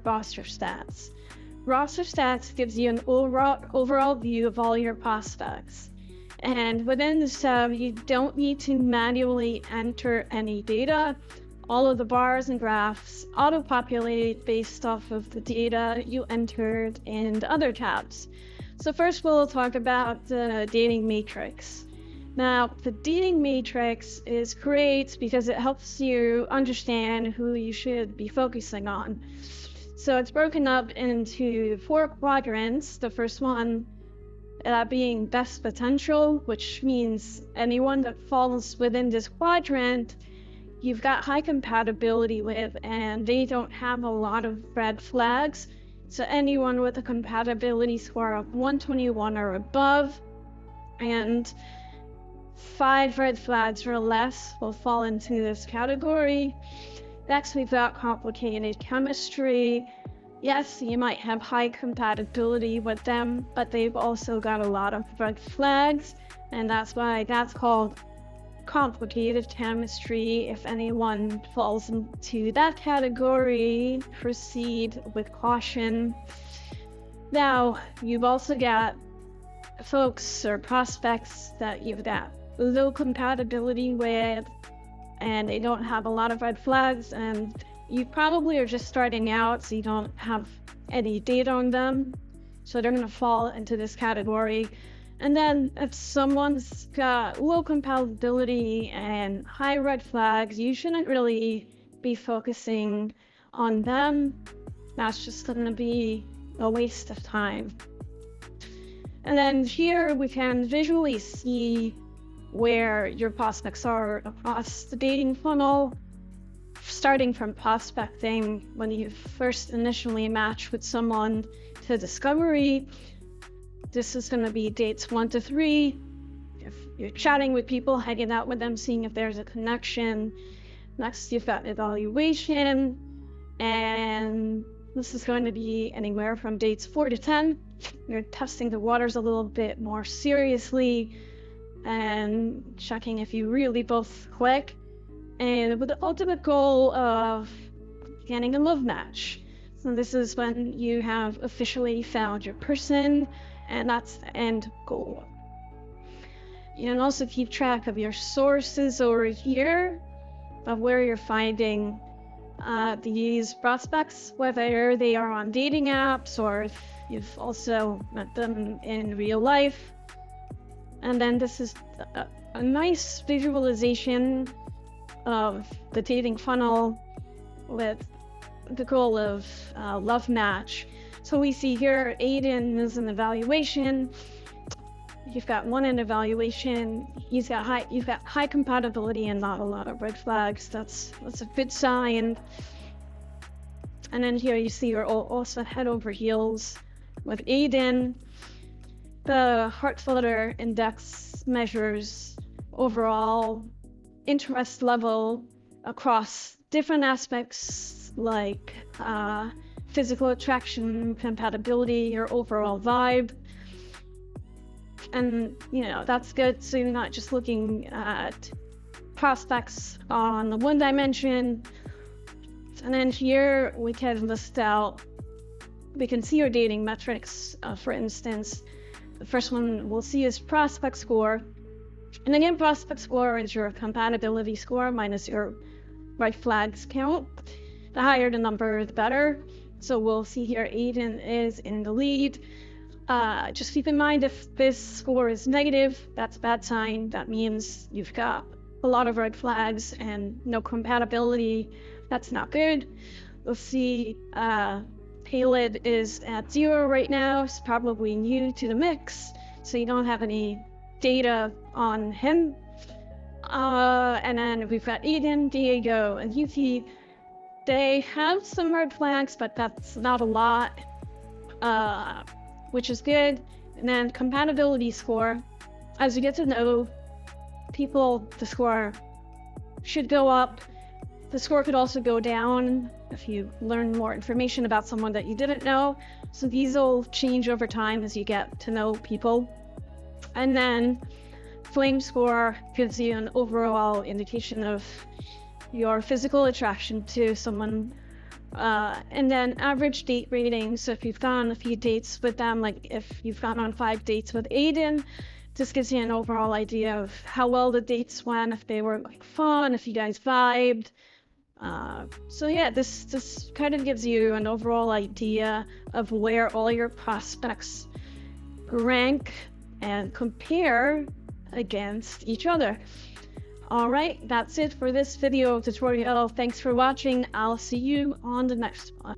roster stats. Roster stats gives you an overall view of all your prospects. And within this tab, you don't need to manually enter any data. All of the bars and graphs auto-populate based off of the data you entered in the other tabs. So first we'll talk about the dating matrix. Now, the dating matrix is great because it helps you understand who you should be focusing on. So it's broken up into 4 quadrants. The first one being best potential, which means anyone that falls within this quadrant, you've got high compatibility with, and they don't have a lot of red flags. So anyone with a compatibility score of 121 or above, and 5 red flags or less will fall into this category. Next, we've got complicated chemistry. Yes, you might have high compatibility with them, but they've also got a lot of red flags, and that's why that's called complicated chemistry. If anyone falls into that category, proceed with caution. Now, you've also got folks or prospects that you've got low compatibility with, and they don't have a lot of red flags, and you probably are just starting out, so you don't have any data on them, so they're going to fall into this category. And then if someone's got low compatibility and high red flags, you shouldn't really be focusing on them. That's just going to be a waste of time. And then here we can visually see where your prospects are across the dating funnel, starting from prospecting when you first initially match with someone to discovery. This is going to be dates 1 to 3. If you're chatting with people, hanging out with them, seeing if there's a connection. Next, you've got evaluation, and this is going to be anywhere from dates 4 to 10. You're testing the waters a little bit more seriously and checking if you really both click, and with the ultimate goal of getting a love match. So this is when you have officially found your person, and that's the end goal. You can also keep track of your sources over here, of where you're finding these prospects, whether they are on dating apps or if you've also met them in real life. And then this is a nice visualization of the dating funnel with the goal of love match. So we see here Aiden is an evaluation. You've got one in evaluation. You've got high compatibility and not a lot of red flags. That's a good sign. And then here you see you're also head over heels with Aiden. The heart flutter index measures overall interest level across different aspects like physical attraction, compatibility, your overall vibe. And that's good, so you're not just looking at prospects on the one dimension. And then here we can list out, we can see your dating metrics. For instance, the first one we'll see is prospect score. And again, prospect score is your compatibility score minus your red flags count. The higher the number, the better. So we'll see here Aiden is in the lead. Just keep in mind, if this score is negative, that's a bad sign. That means you've got a lot of red flags and no compatibility. That's not good. We'll see Caleb is at 0 right now. He's probably new to the mix, so you don't have any data on him. And then we've got Aiden, Diego, and Yuki. They have some red flags, but that's not a lot, which is good. And then compatibility score. As you get to know people, the score should go up. The score could also go down if you learn more information about someone that you didn't know. So these will change over time as you get to know people. And then flame score gives you an overall indication of your physical attraction to someone And then average date rating. So if you've gone on a few dates with them, like if you've gone on 5 dates with Aiden, this gives you an overall idea of how well the dates went, if they were like fun, if you guys vibed. So yeah, this kind of gives you an overall idea of where all your prospects rank and compare against each other. All right, that's it for this video tutorial. Thanks for watching. I'll see you on the next one.